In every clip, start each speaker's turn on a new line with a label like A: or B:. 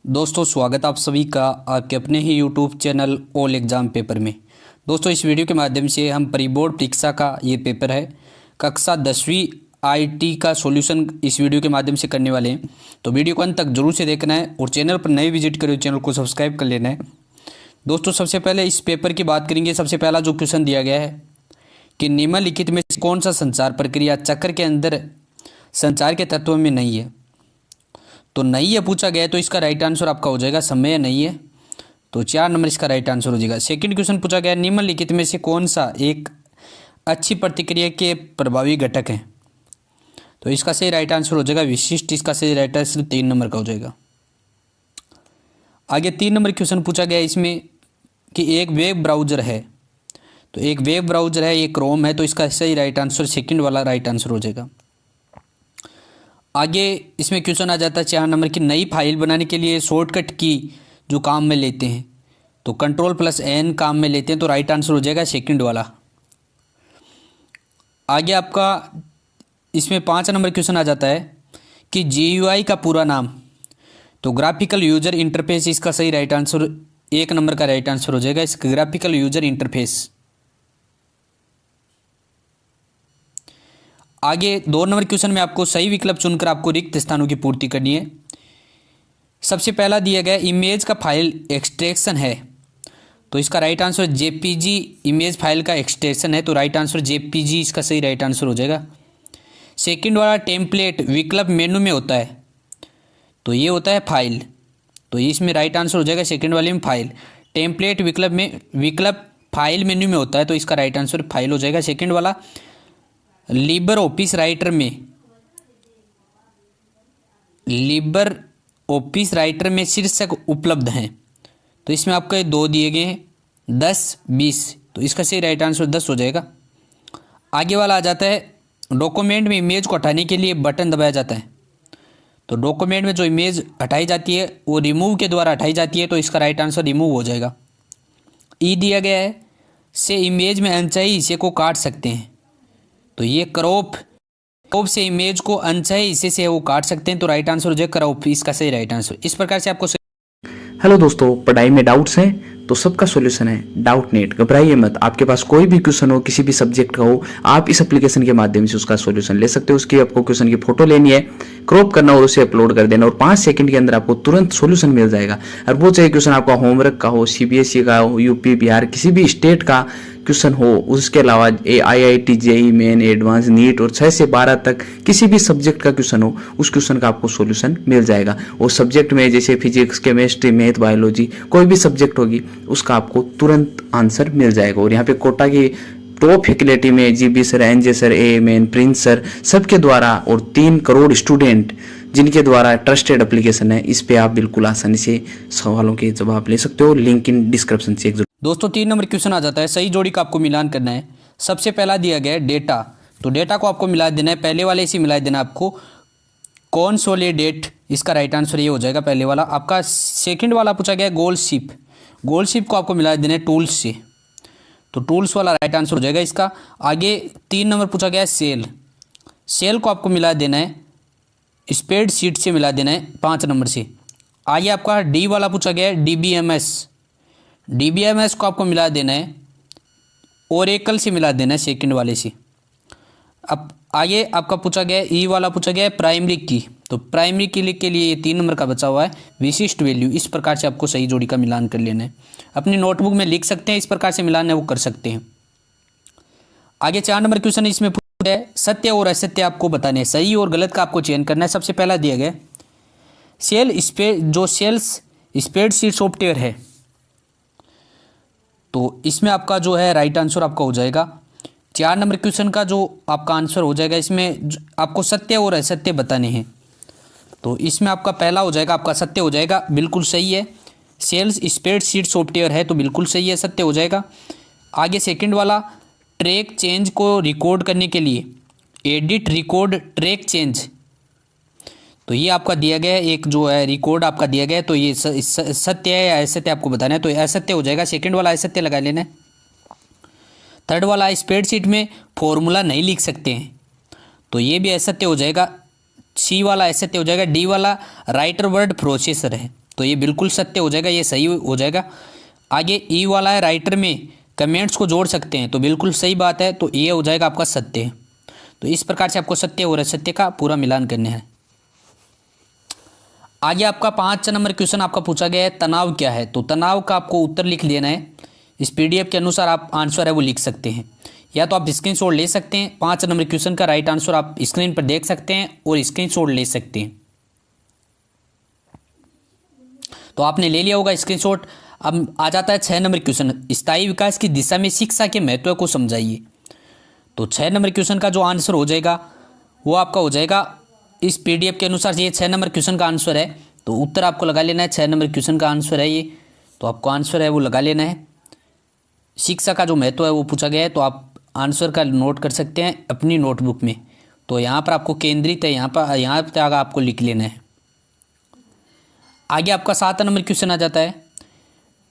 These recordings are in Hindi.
A: दोस्तों स्वागत आप सभी का आपके अपने ही YouTube channel all exam paper में। दोस्तों इस वीडियो के माध्यम से हम प्री बोर्ड परीक्षा का ये पेपर है कक्षा 10वीं आईटी का सॉल्यूशन इस वीडियो के माध्यम से करने वाले हैं। तो वीडियो को अंत तक जरूर से देखना है और चैनल पर नए विजिट करें चैनल को सब्सक्राइब कर लेना है। दोस्तों सबसे पहले इस पेपर की बात करेंगे। सबसे पहला जो क्वेश्चन दिया गया है कि निम्नलिखित में से कौन सा संचार प्रक्रिया चक्र के अंदर संचार के तत्व में नहीं है। तो नहीं है पूछा गया है, तो इसका राइट आंसर आपका हो जाएगा समय नहीं है। तो 4 नंबर इसका राइट आंसर हो जाएगा। सेकंड क्वेश्चन पूछा गया निम्नलिखित में से कौन सा एक अच्छी प्रतिक्रिया के प्रभावी घटक है। तो इसका सही राइट आंसर हो जाएगा विशिष्ट। इसका सही राइट आंसर 3 नंबर का हो जाएगा। आगे 3 नंबर क्वेश्चन पूछा गया इसमें कि एक वेब ब्राउजर है। तो एक वेब ब्राउजर है, ये क्रोम है, तो इसका सही राइट आंसर सेकंड वाला राइट आंसर हो जाएगा। आगे इसमें क्वेश्चन आ जाता है 4 नंबर की नई फाइल बनाने के लिए शॉर्टकट की जो काम में लेते हैं। तो Ctrl+N काम में लेते हैं, तो राइट आंसर हो जाएगा सेकंड वाला। आगे आपका इसमें 5 नंबर क्वेश्चन आ जाता है कि GUI का पूरा नाम। तो ग्राफिकल यूजर इंटरफेस इसका सही राइट आंसर 1 नंबर का राइट आंसर हो जाएगा। इसका ग्राफिकल यूजर इंटरफेस। आगे 2 नंबर क्वेश्चन में आपको सही विकल्प चुनकर आपको रिक्त स्थानों की पूर्ति करनी है। सबसे पहला दिया गया इमेज का फाइल एक्सट्रैक्शन है। तो इसका right answer JPG image file का एक्सट्रैक्शन है, तो राइट आंसर जेपीजी इसका सही राइट आंसर हो जाएगा। सेकंड वाला टेम्पलेट विकल्प मेनू में होता है, तो ये होता है फाइल, तो इसमें राइट आंसर हो जाएगा सेकंड वाले में फाइल। टेम्पलेट विकल्प फाइल मेन्यू में होता है, तो इसका राइट आंसर फाइल हो जाएगा सेकंड वाला। लिबर ऑफिस राइटर में शीर्षक उपलब्ध हैं। तो इसमें आपको ये 2 दिए गए हैं 10, 20, तो इसका सही राइट आंसर 10 हो जाएगा। आगे वाला आ जाता है डॉक्यूमेंट में इमेज को हटाने के लिए बटन दबाया जाता है। तो डॉक्यूमेंट में जो इमेज हटाई जाती है वो रिमूव के द्वारा हटाई जाती है, तो इसका राइट आंसर रिमूव हो जाएगा। ई दिया गया है से इमेज में अनचाही हिस्से को काट सकते हैं। तो ये क्रॉप से इमेज को अनचाही हिस्से से वो काट सकते हैं, तो राइट आंसर हो जाएगा क्रॉप। इसका सही राइट आंसर। इस प्रकार से आपको
B: हेलो दोस्तों, पढ़ाई में डाउट्स हैं तो सबका सॉल्यूशन है डाउट नेट। घबराइए मत, आपके पास कोई भी क्वेश्चन हो किसी भी सब्जेक्ट का हो, आप इस एप्लीकेशन के माध्यम से उसका सॉल्यूशन ले सकते हो। उसकी आपको क्वेश्चन की फोटो लेनी है, क्रॉप करना और उसे अपलोड कर देना और 5 सेकंड के अंदर आपको तुरंत सॉल्यूशन मिल जाएगा। और वो चाहे क्वेश्चन आपका होमवर्क का हो, सीबीएसई का हो, यूपी बिहार किसी भी स्टेट का क्वेश्चन हो, उसके अलावा IIT JEE main advance NEET और 6 से 12 तक किसी भी सब्जेक्ट का क्वेश्चन हो, उस क्वेश्चन का आपको सॉल्यूशन मिल जाएगा। और सब्जेक्ट में जैसे फिजिक्स, केमिस्ट्री, मैथ, बायोलॉजी कोई भी सब्जेक्ट होगी उसका आपको तुरंत आंसर मिल जाएगा। और यहाँ पे कोटा की टॉप फैकल्टी में GB sir, NJ sir, AMN, Prince sir सबके द्वारा और 3 करोड़ स्टूडेंट जिनके द्वारा ट्रस्टेड एप्लीकेशन है, इस पे आप बिल्कुल आसानी से सवालों के जवाब ले सकते हो। लिंक इन डिस्क्रिप्शन से
A: दोस्तों 3 नंबर क्वेश्चन आ जाता है सही जोड़ी का आपको मिलान करना है। सबसे पहला दिया गया है डेटा। तो डेटा को आपको मिला देना है, पहले वाले से मिला देना आपको कंसोलिडेट। इसका राइट आंसर ये हो जाएगा पहले वाला आपका। सेकंड वाला पूछा गया है गोल शिप को आपको मिला देना है टूल्स से, तो टूल्स वाला राइट आंसर हो जाएगा इसका। आगे 3 नंबर पूछा गया है सेल को आपको मिला देना है स्प्रेडशीट से मिला देना है 5 नंबर से। आगे आपका डी वाला पूछा गया है डीबीएमएस को आपको मिला देना है ओरेकल से मिला देना है सेकंड वाले से। अब आगे आपका पूछा गया है ई वाला पूछा गया है प्राइमरी की। तो प्राइमरी की के लिए ये 3 नंबर का बचा हुआ है विशिष्ट वैल्यू। इस प्रकार से आपको सही जोड़ी का मिलान कर लेना है। अपनी नोटबुक में लिख सकते हैं, इस प्रकार से मिलान है वो कर सकते हैं। आगे 4 नंबर क्वेश्चन इसमें पूछा है सत्य और असत्य आपको बताने हैं, सही और गलत का आपको चयन करना है। सबसे पहला दिया गया सेल्स स्प्रेडशीट सॉफ्टवेयर है, तो इसमें आपका जो है राइट आंसर आपका हो जाएगा 4 नंबर क्वेश्चन का जो आपका आंसर हो जाएगा। इसमें आपको सत्य और असत्य बताने हैं, तो इसमें आपका पहला हो जाएगा आपका सत्य हो जाएगा, बिल्कुल सही है। सेल्स स्प्रेडशीट सॉफ्टवेयर है, तो बिल्कुल सही है, सत्य हो जाएगा। आगे सेकंड वाला ट्रैक चेंज को रिकॉर्ड करने के लिए एडिट रिकॉर्ड ट्रैक चेंज, तो ये आपका दिया गया है एक जो है रिकॉर्ड आपका दिया गया है, तो ये सत्य है या असत्य आपको बताना है, तो असत्य हो जाएगा। सेकंड वाला असत्य लगा लेना है। थर्ड वाला स्प्रेडशीट में फॉर्मूला नहीं लिख सकते हैं, तो ये भी असत्य हो जाएगा। सी वाला असत्य हो जाएगा। डी वाला राइटर वर्ड प्रोसेसर है, तो ये बिल्कुल सत्य हो जाएगा, ये सही हो जाएगा। आगे ई वाला है राइटर में कमेंट्स को जोड़ सकते हैं, तो बिल्कुल सही बात है, तो ये हो जाएगा आपका सत्य। तो इस प्रकार से आपको सत्य और असत्य का पूरा मिलान करना है। आगे आपका 5 नंबर क्वेश्चन आपका पूछा गया है तनाव क्या है। तो तनाव का आपको उत्तर लिख लेना है। इस पीडीएफ के अनुसार आप आंसर है वो लिख सकते हैं, या तो आप स्क्रीनशॉट ले सकते हैं। 5 नंबर क्वेश्चन का राइट आंसर आप स्क्रीन पर देख सकते हैं और स्क्रीनशॉट ले सकते हैं। तो आपने ले लिया होगा स्क्रीनशॉट। अब आ जाता है 6 नंबर क्वेश्चन, स्थायी विकास की दिशा में शिक्षा के महत्व को समझाइए। तो 6 नंबर क्वेश्चन का जो आंसर हो जाएगा वो आपका हो जाएगा इस पीडीएफ के अनुसार। ये 6 नंबर क्वेश्चन का आंसर है, तो उत्तर आपको लगा लेना है। 6 नंबर क्वेश्चन का आंसर है ये, तो आपको आंसर है वो लगा लेना है। शिक्षा का जो महत्व है वो पूछा गया है, तो आप आंसर का नोट कर सकते हैं अपनी नोटबुक में। तो यहाँ पर आपको केंद्रित है, यहाँ तक आपको लिख लेना है। आगे आपका 7 नंबर क्वेश्चन आ जाता है,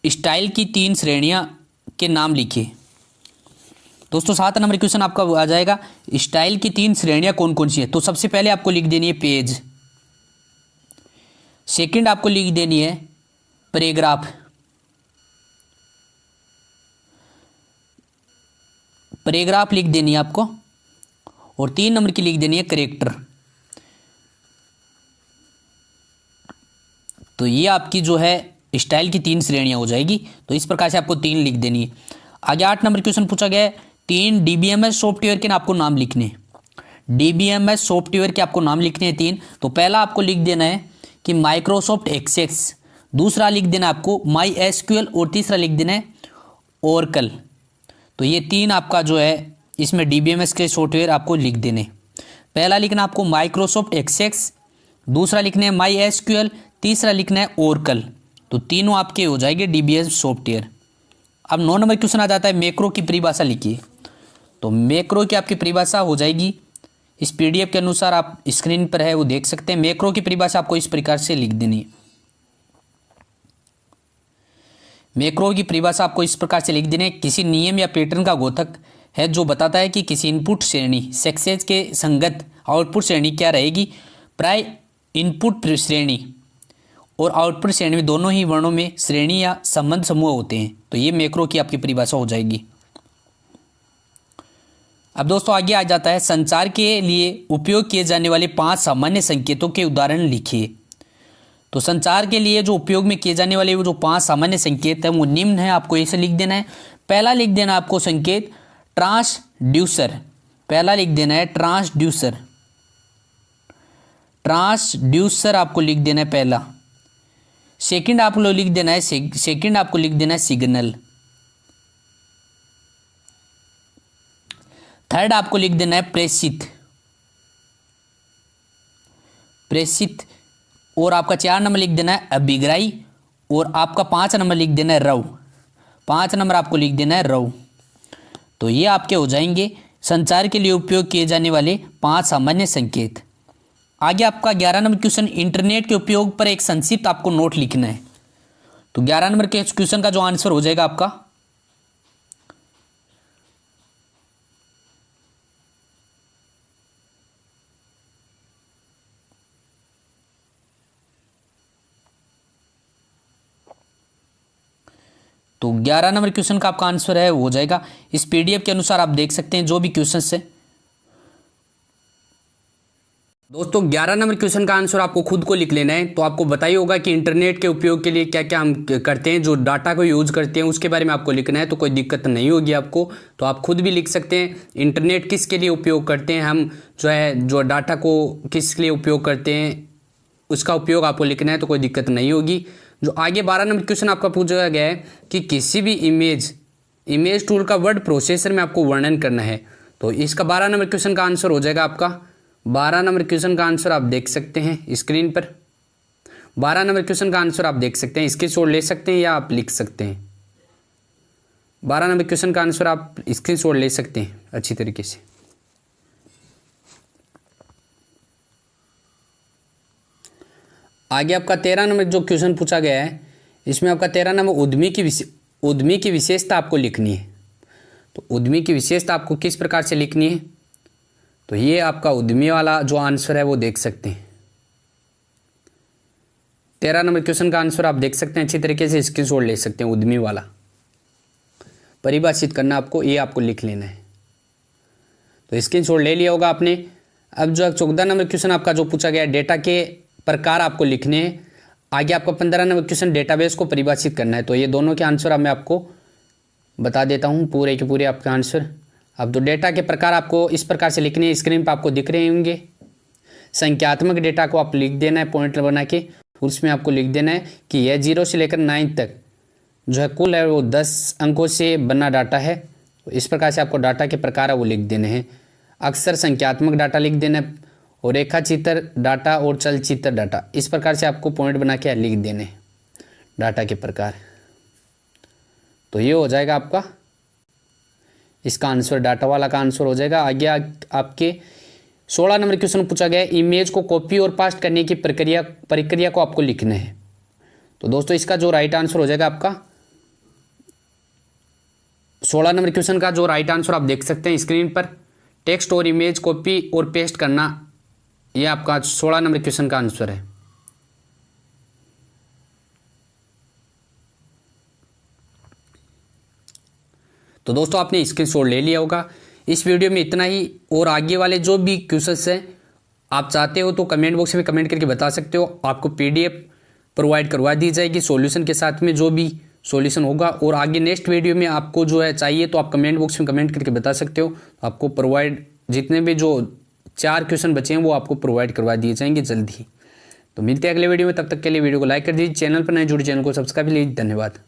A: स्टाइल की 3 श्रेणियाँ के नाम लिखिए। दोस्तों 7 नंबर क्वेश्चन आपका आ जाएगा, स्टाइल की 3 श्रेणियाँ कौन कौन सी है। तो सबसे पहले आपको लिख देनी है पेज, सेकंड आपको लिख देनी है पैराग्राफ, पैराग्राफ लिख देनी है आपको, और 3 नंबर की लिख देनी है कैरेक्टर। तो ये आपकी जो है स्टाइल की 3 श्रेणियां हो जाएगी। तो इस प्रकार से आपको 3 लिख देनी है। आगे 8 नंबर क्वेश्चन पूछा गया है, 3 डीबीएमएस सॉफ्टवेयर के आपको नाम लिखने हैं। डीबीएमएस सॉफ्टवेयर के आपको नाम लिखने हैं 3। तो पहला आपको लिख देना है कि माइक्रोसॉफ्ट एक्सेस, दूसरा लिख देना आपको माई एसक्यूएल, और तीसरा लिख देना है ओरेकल। तो ये 3 आपका जो है इसमें डीबीएमएस के सॉफ्टवेयर आपको लिख देने। पहला लिखना आपको माइक्रोसॉफ्ट एक्सेस, दूसरा लिखना है माई एसक्यूएल, तीसरा लिखना है ओरेकल। तो तीनों आपके हो जाएंगे डीबीएमएस सॉफ्टवेयर। अब 9 नंबर क्वेश्चन आ जाता है, मैक्रो की परिभाषा लिखिए। तो मैक्रो की आपकी परिभाषा हो जाएगी इस पीडीएफ के अनुसार, आप स्क्रीन पर है वो देख सकते हैं। मैक्रो की परिभाषा आपको इस प्रकार से लिख देनी है। मैक्रो की परिभाषा आपको इस प्रकार से लिख देनी है, किसी नियम या पैटर्न का द्योतक है जो बताता है कि किसी इनपुट श्रेणी सक्सेस के संगत आउटपुट श्रेणी क्या रहेगी। प्राय इनपुट श्रेणी और आउटपुट श्रेणी में दोनों ही वर्णों में श्रेणी या संबंध समूह होते हैं। तो ये मैक्रो की आपकी परिभाषा हो जाएगी। अब दोस्तों आगे आ जाता है, संचार के लिए उपयोग किए जाने वाले 5 सामान्य संकेतों के उदाहरण लिखिए। तो संचार के लिए जो उपयोग में किए जाने वाले वो जो 5 सामान्य संकेत हैं वो निम्न है, आपको ऐसे लिख देना है। पहला लिख देना आपको संकेत ट्रांसड्यूसर, पहला लिख देना है ट्रांसड्यूसर, ट्रांसड्यूसर आपको लिख देना है पहला। सेकंड आपको लिख देना है सेकंड आपको लिख देना है सिग्नल। थर्ड आपको लिख देना है प्रेषित, प्रेषित। और आपका 4 नंबर लिख देना है अभिग्राही, और आपका 5 नंबर लिख देना है रव, 5 नंबर आपको लिख देना है रव। तो ये आपके हो जाएंगे संचार के लिए उपयोग किए जाने वाले 5 सामान्य संकेत। आगे आपका 11 नंबर क्वेश्चन, इंटरनेट के उपयोग पर एक संक्षिप्त आपको नोट लिखना है। तो 11 नंबर के क्वेश्चन का जो आंसर हो जाएगा आपका, तो 11 नंबर क्वेश्चन का आपका आंसर है वो हो जाएगा। इस पीडीएफ के अनुसार आप देख सकते हैं जो भी क्वेश्चन है। दोस्तों 11 नंबर क्वेश्चन का आंसर आपको खुद को लिख लेना है। तो आपको बताइए होगा कि इंटरनेट के उपयोग के लिए क्या क्या हम करते हैं, जो डाटा को यूज़ करते हैं उसके बारे में आपको लिखना है। तो कोई दिक्कत नहीं होगी आपको, तो आप खुद भी लिख सकते हैं इंटरनेट किसके लिए उपयोग करते हैं, हम जो डाटा को किस लिए उपयोग करते हैं उसका उपयोग आपको लिखना है, तो कोई दिक्कत नहीं होगी। जो आगे 12 नंबर क्वेश्चन आपका पूछा गया है कि किसी भी इमेज टूल का वर्ड प्रोसेसर में आपको वर्णन करना है। तो इसका 12 नंबर क्वेश्चन का आंसर हो जाएगा आपका, 12 नंबर क्वेश्चन का आंसर आप देख सकते हैं स्क्रीन पर। 12 नंबर क्वेश्चन का आंसर आप देख सकते हैं, स्क्रीनशॉट ले सकते हैं या आप लिख सकते हैं। 12 नंबर क्वेश्चन का आंसर आप स्क्रीनशॉट ले सकते हैं अच्छी तरीके से। आगे आपका 13 नंबर जो क्वेश्चन पूछा गया है, इसमें आपका 13 नंबर उद्यमी की विशेषता आपको लिखनी है। तो उद्यमी की विशेषता आपको किस प्रकार से लिखनी है, तो ये आपका उद्यमी वाला जो आंसर है वो देख सकते हैं। 13 नंबर क्वेश्चन का आंसर आप देख सकते हैं, अच्छी तरीके से स्क्रीनशॉट ले सकते हैं। उद्यमी वाला परिभाषित करना आपको, ये आपको लिख लेना है। तो स्क्रीनशॉट ले लिया होगा आपने। अब जो 14 नंबर क्वेश्चन आपका जो पूछा गया, डेटा के प्रकार आपको लिखने हैं। आगे आपका 15 नंबर क्वेश्चन डेटाबेस को परिभाषित करना है। तो ये दोनों के आंसर अब मैं आपको बता देता हूँ, पूरे के पूरे आपके आंसर। अब तो डेटा के प्रकार आपको इस प्रकार से लिखने हैं, स्क्रीन पर आपको दिख रहे होंगे। संख्यात्मक डेटा को आप लिख देना है पॉइंटर बना के, उसमें आपको लिख देना है कि यह 0 से लेकर 9 तक जो है कुल है वो 10 अंकों से बना डाटा है। तो इस प्रकार से आपको डाटा के प्रकार है वो लिख देने हैं। अक्सर संख्यात्मक डाटा लिख देना है, और रेखा चित्र डाटा और चलचित्र डाटा, इस प्रकार से आपको पॉइंट बना के लिख देने हैं डाटा के प्रकार। तो ये हो जाएगा आपका इसका आंसर, डाटा वाला का आंसर हो जाएगा। आगे आपके 16 नंबर क्वेश्चन पूछा गया, इमेज को कॉपी और पास्ट करने की प्रक्रिया को आपको लिखना है। तो दोस्तों इसका जो राइट आंसर हो जाएगा आपका 16 नंबर क्वेश्चन का जो राइट आंसर आप देख सकते हैं स्क्रीन पर, टेक्स्ट और इमेज कॉपी और पेस्ट करना, ये आपका 16 नंबर क्वेश्चन का आंसर है। तो दोस्तों आपने स्क्रीनशॉट ले लिया होगा। इस वीडियो में इतना ही, और आगे वाले जो भी क्वेश्चंस हैं आप चाहते हो तो कमेंट बॉक्स में कमेंट करके बता सकते हो। आपको पीडीएफ प्रोवाइड करवा दी जाएगी सॉल्यूशन के साथ में, जो भी सॉल्यूशन होगा। और आगे नेक्स्ट वीडियो में आपको जो है चाहिए तो आप कमेंट बॉक्स में कमेंट करके बता सकते हो। आपको प्रोवाइड जितने भी जो 4 क्वेश्चन बचे हैं वो आपको प्रोवाइड करवा दिए जाएंगे जल्द ही। तो मिलते हैं अगले वीडियो में, तब तक के लिए वीडियो को लाइक कर दीजिए, चैनल पर नए जुड़े चैनल को सब्सक्राइब लीजिए। धन्यवाद।